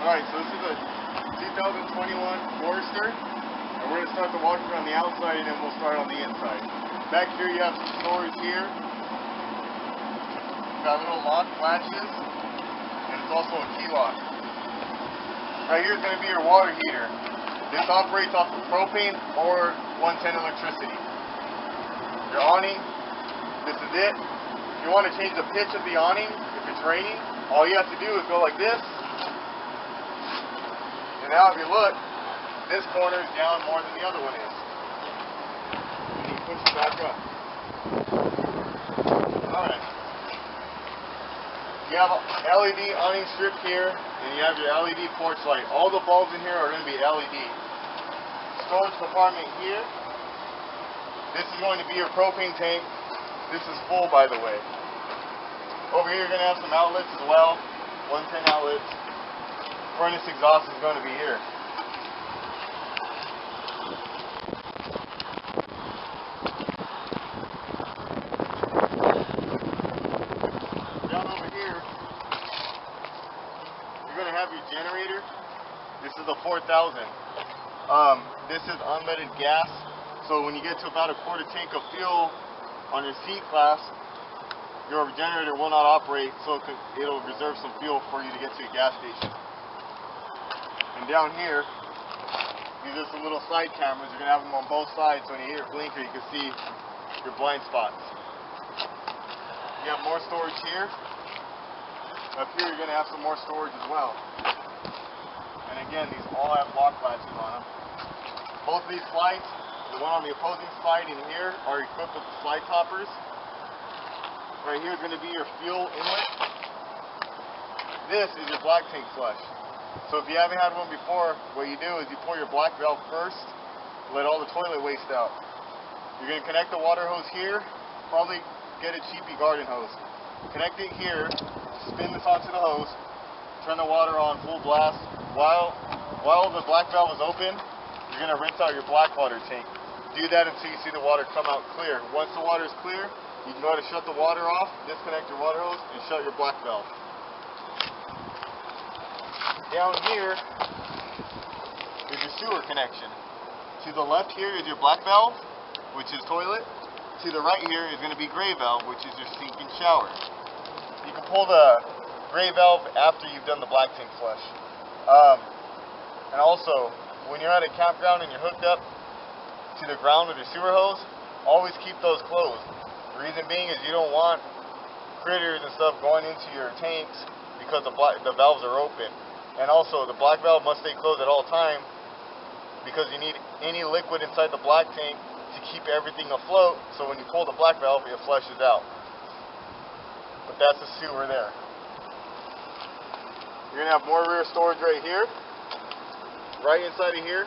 Alright, so this is a 2021 Forester, and we're going to start the walking on the outside and then we'll start on the inside. Back here you have some storage here. Got little lock latches, and it's also a key lock. Right here is going to be your water heater. This operates off of propane or 110 electricity. Your awning, this is it. If you want to change the pitch of the awning, if it's raining, all you have to do is go like this. And now if you look, this corner is down more than the other one is. And you push it back up. Alright. You have a LED awning strip here, and you have your LED porch light. All the bulbs in here are going to be LED. Storage compartment here. This is going to be your propane tank. This is full, by the way. Over here you're going to have some outlets as well. 110 outlets. Furnace exhaust is going to be here. Down over here, you're going to have your generator. This is a 4000. This is unleaded gas. So when you get to about a quarter tank of fuel on your C class, your generator will not operate, so it'll reserve some fuel for you to get to a gas station. And down here, these are some little side cameras. You're going to have them on both sides, so when you hit your blinker, you can see your blind spots. You have more storage here. Up here, you're going to have some more storage as well. And again, these all have lock latches on them. Both of these slides, the one on the opposing side and here, are equipped with the slide toppers. Right here is going to be your fuel inlet. This is your black tank flush. So if you haven't had one before, what you do is you pour your black valve first, let all the toilet waste out. You're going to connect the water hose here, probably get a cheapy garden hose. Connect it here, spin this onto the hose, turn the water on full blast. While the black valve is open, you're going to rinse out your black water tank. Do that until you see the water come out clear. Once the water is clear, you can go ahead and shut the water off, disconnect your water hose, and shut your black valve. Down here is your sewer connection. To the left here is your black valve, which is toilet. To the right here is going to be gray valve, which is your sink and shower. You can pull the gray valve after you've done the black tank flush. And also, when you're at a campground and you're hooked up to the ground with your sewer hose, always keep those closed. The reason being is you don't want critters and stuff going into your tanks because the valves are open. And also, the black valve must stay closed at all times because you need any liquid inside the black tank to keep everything afloat, so when you pull the black valve, it flushes out. But that's the sewer there. You're going to have more rear storage right here. Right inside of here,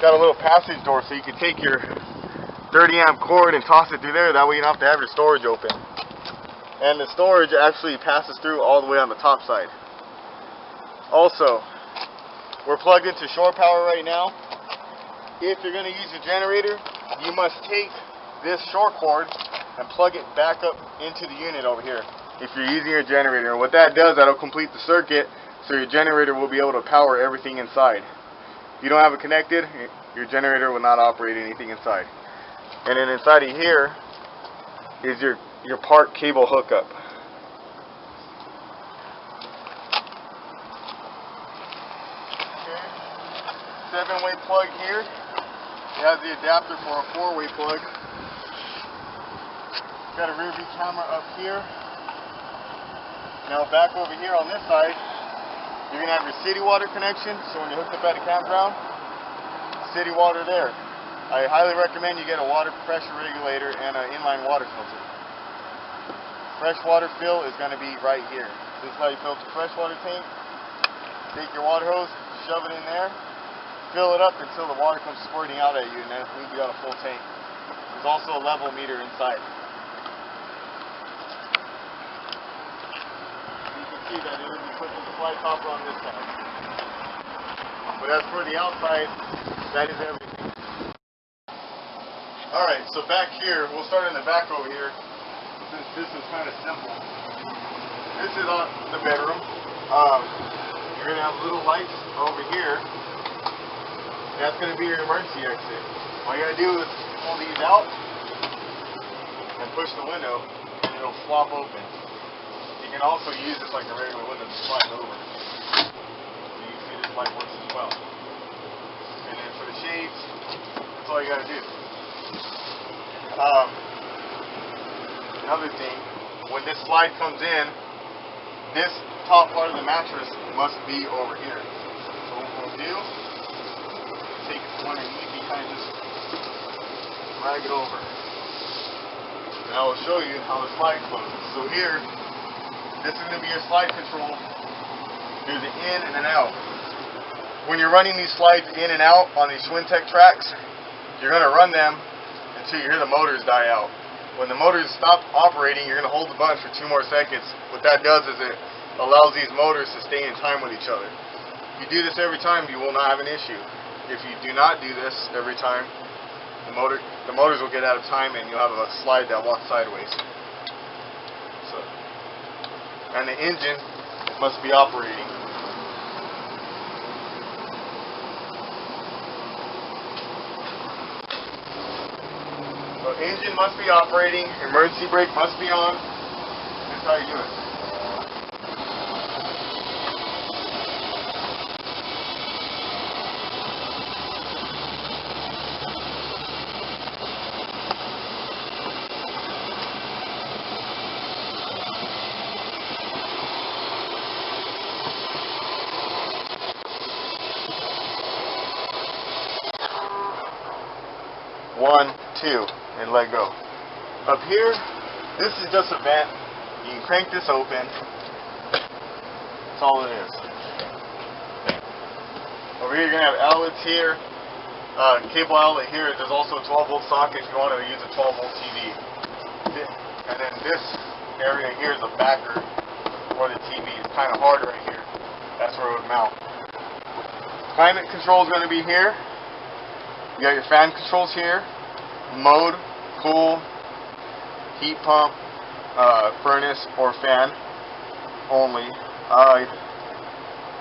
got a little passage door so you can take your 30 amp cord and toss it through there. That way you don't have to have your storage open. And the storage actually passes through all the way on the top side. Also, we're plugged into shore power right now. If you're going to use a generator, you must take this shore cord and plug it back up into the unit over here if you're using your generator. And what that does, that'll complete the circuit, so your generator will be able to power everything inside. If you don't have it connected, your generator will not operate anything inside. And then inside of here is your part cable hookup. Okay. 7-way plug here. It has the adapter for a 4-way plug. Got a rear view camera up here. Now back over here on this side, you're going to have your city water connection. So when you're hooked up at a campground, city water there. I highly recommend you get a water pressure regulator and an inline water filter. Fresh water fill is going to be right here. This is how you fill up the fresh water tank. Take your water hose, shove it in there, fill it up until the water comes squirting out at you, and then we'll be on a full tank. There's also a level meter inside. You can see that it is equipped with the slide topper on this side. But as for the outside, that is everything. Alright, so back here, we'll start in the back over here, since this is kind of simple. this is on the bedroom. You're gonna have little lights over here. That's gonna be your emergency exit. All you gotta do is pull these out and push the window, and it'll flop open. You can also use this like a regular window to slide over. So you can see this light works as well. And then for the shades, that's all you gotta do. Another thing, when this slide comes in, this top part of the mattress must be over here. So what we'll do, take one underneath, you kind of just drag it over. And I will show you how the slide closes. So here, this is going to be your slide control. There's an in and an out. When you're running these slides in and out on these Schwintek tracks, you're going to run them until you hear the motors die out. When the motors stop operating, you're going to hold the button for 2 more seconds. What that does is it allows these motors to stay in time with each other. If you do this every time, you will not have an issue. If you do not do this every time, the motors will get out of time and you'll have a slide that walks sideways. So, and the engine must be operating. So engine must be operating, emergency brake must be on. That's how you do it. One, two, and let go. Up here, this is just a vent. You can crank this open. That's all it is. Over here, you're going to have outlets here. Cable outlet here. There's also a 12-volt socket if you want to use a 12-volt TV. And then this area here is a backer for the TV. It's kind of hard right here. That's where it would mount. Climate control is going to be here. You got your fan controls here. Mode, cool, heat pump, furnace, or fan only.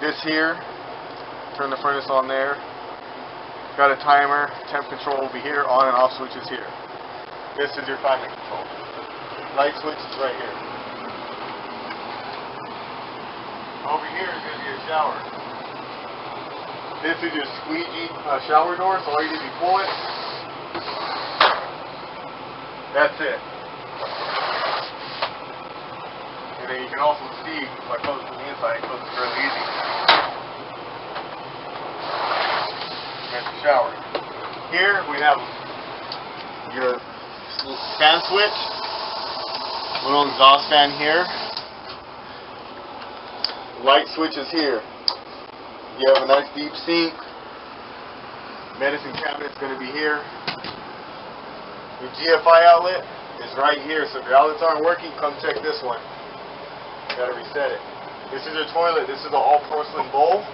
This here, turn the furnace on there. Got a timer, temp control will be here, on and off switches here. This is your climate control. Light switch is right here. Over here is going to be your shower. This is your squeegee shower door, so all you do is you pull it. That's it. And then you can also see, if I close it from the inside, it closes really easy. There's the shower. Here we have your fan switch, little exhaust fan here. Light switch is here. You have a nice deep sink. Medicine cabinet's going to be here. Your GFI outlet is right here. So if your outlets aren't working, come check this one. You got to reset it. This is your toilet. This is an all porcelain bowl.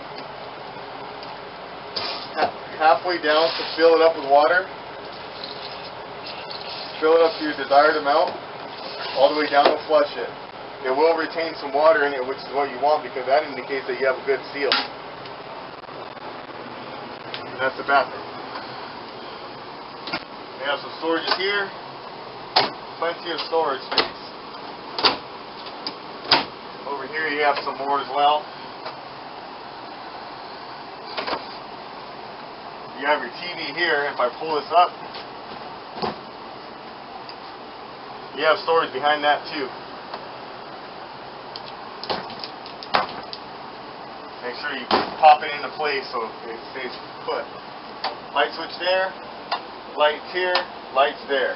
Halfway down to fill it up with water. Fill it up to your desired amount. All the way down to flush it. It will retain some water in it, which is what you want because that indicates that you have a good seal. That's the bathroom. We have some storage here. Plenty of storage space. Over here you have some more as well. You have your TV here. If I pull this up, you have storage behind that too. Make sure you pop it into place so it stays put. Light switch there, lights here, lights there.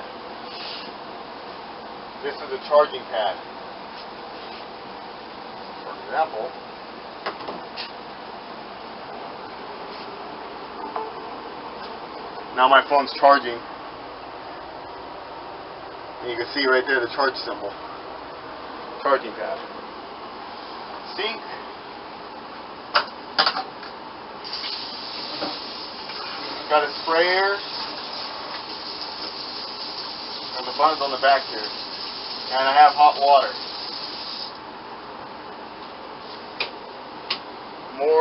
This is a charging pad. For example, now my phone's charging. And you can see right there the charge symbol. Charging pad. Sink. Got a sprayer, and the buttons on the back here. And I have hot water.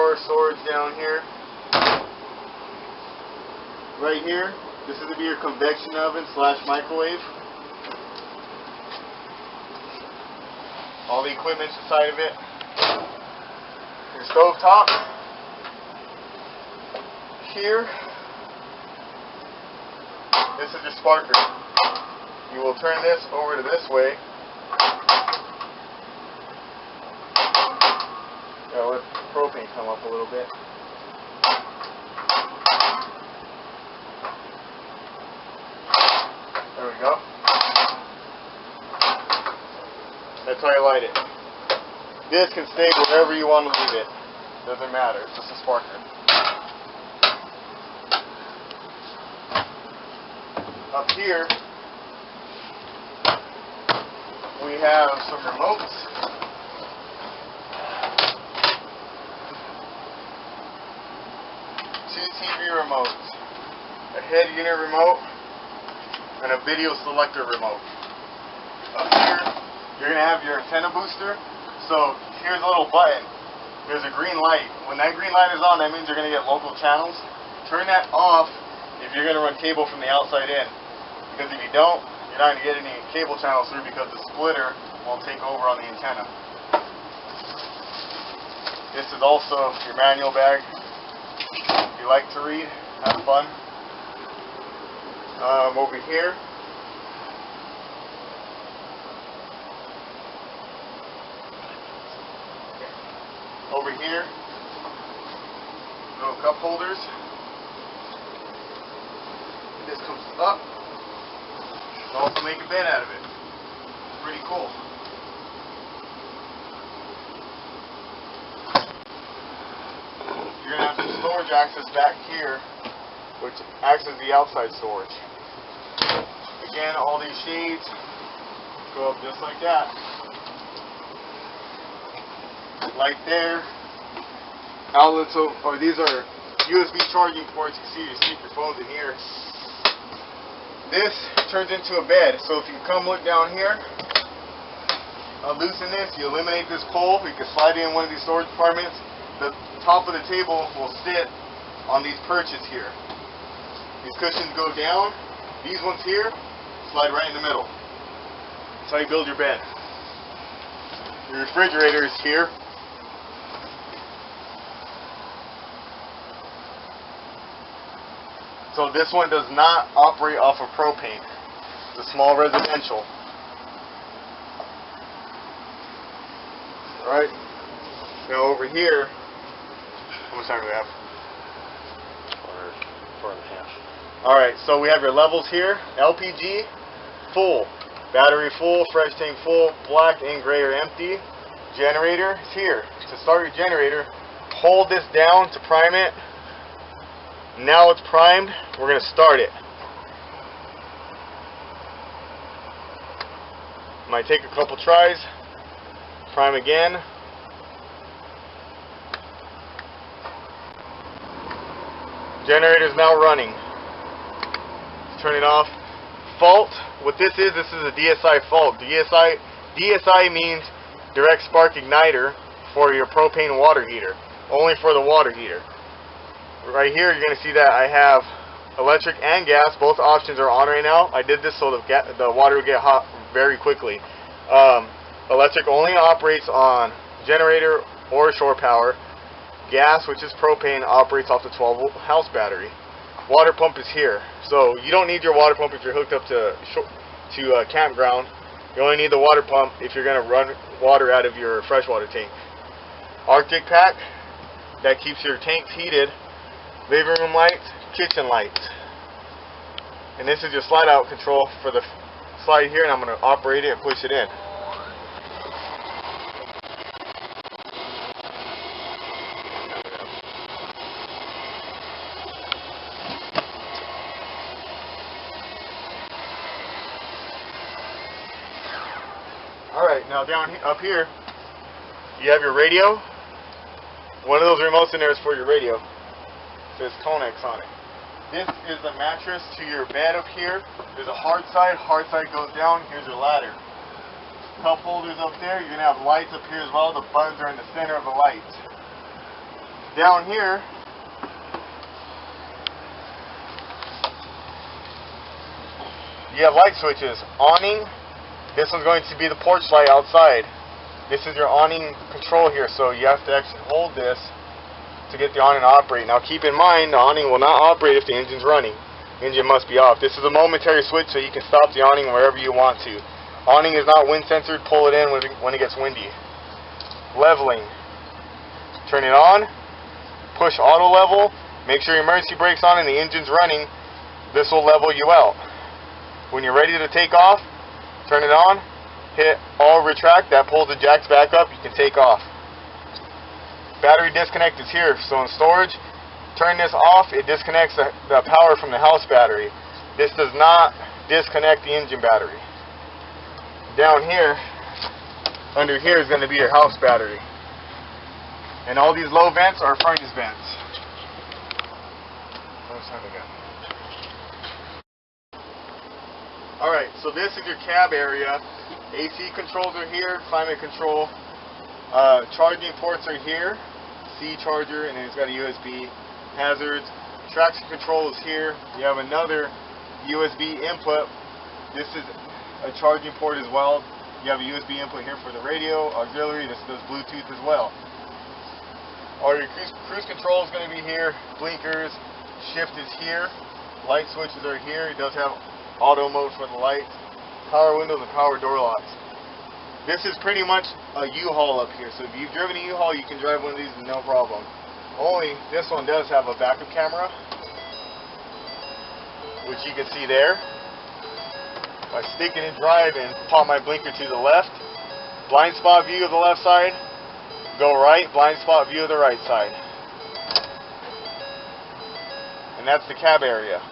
more storage down here. Right here, this is going to be your convection oven / microwave. All the equipment's inside of it. Your stove top. Here, this is your sparker. You will turn this over to this way. Gotta let the propane come up a little bit. There we go. That's how you light it. This can stay wherever you want to leave it. Doesn't matter. It's just a sparker. Up here, we have some remotes. Two TV remotes, a head unit remote, and a video selector remote. Up here, you're going to have your antenna booster. So here's a little button. There's a green light. When that green light is on, that means you're going to get local channels. Turn that off if you're going to run cable from the outside in. Because if you don't, you're not going to get any cable channels through because the splitter won't take over on the antenna. This is also your manual bag. If you like to read, have fun. Over here, little cup holders. This comes up. You also make a bed out of it. It's pretty cool. You're going to have some storage access back here, which acts as the outside storage. Again, all these shades go up just like that. Light there. Outlets, or these are USB charging ports. You see your phones in here. This turns into a bed. So if you come look down here, loosen this, you eliminate this pole. You can slide in one of these storage compartments. The top of the table will sit on these perches here. These cushions go down. These ones here slide right in the middle. That's how you build your bed. Your refrigerator is here. So this one does not operate off of propane. It's a small residential. Alright. Now over here, how much time do we have? 4.5. Alright, so we have your levels here. LPG, full. Battery full, fresh tank full, black and gray are empty. Generator is here. To start your generator, hold this down to prime it. Now it's primed, we're going to start it. Might take a couple tries. Prime again. Generator is now running. Let's turn it off. Fault. What this is a DSI fault. DSI means direct spark igniter for your propane water heater. Only for the water heater. Right here, you're going to see that I have electric and gas. Both options are on right now. I did this so the water would get hot very quickly. Electric only operates on generator or shore power. Gas, which is propane, operates off the 12-volt house battery. Water pump is here. So you don't need your water pump if you're hooked up to a campground. You only need the water pump if you're going to run water out of your freshwater tank. Arctic pack, that keeps your tanks heated. Living room lights, kitchen lights. And this is your slide out control for the slide here, and I'm going to operate it and push it in. Alright, now up here, you have your radio. One of those remotes in there is for your radio. Says Conex on it. This is the mattress to your bed up here. There's a hard side goes down. Here's your ladder. Cup holders up there. You're going to have lights up here as well. The buttons are in the center of the lights. Down here, you have light switches. Awning, this one's going to be the porch light outside. This is your awning control here, so you have to actually hold this to get the awning to operate. Now keep in mind, the awning will not operate if the engine's running. Engine must be off. This is a momentary switch, so you can stop the awning wherever you want to. Awning is not wind censored. Pull it in when it gets windy. Leveling. Turn it on. Push auto level. Make sure your emergency brake's on and the engine's running. This will level you out. When you're ready to take off, turn it on. Hit all retract. That pulls the jacks back up. You can take off. Battery disconnect is here. So in storage, turn this off. It disconnects the power from the house battery. This does not disconnect the engine battery. Down here, under here is going to be your house battery. And all these low vents are furnace vents. Alright, so this is your cab area. AC controls are here, climate control. Charging ports are here. C charger, and then it's got a USB. Hazards. Traction control is here. You have another USB input. This is a charging port as well. You have a USB input here for the radio, auxiliary. This does Bluetooth as well. All your cruise control is going to be here. Blinkers. Shift is here. Light switches are here. It does have auto mode for the lights. Power windows and power door locks. This is pretty much a U-Haul up here. So if you've driven a U-Haul, you can drive one of these no problem. Only this one does have a backup camera, which you can see there. If I stick it in drive and pop my blinker to the left, blind spot view of the left side, go right, blind spot view of the right side. And that's the cab area.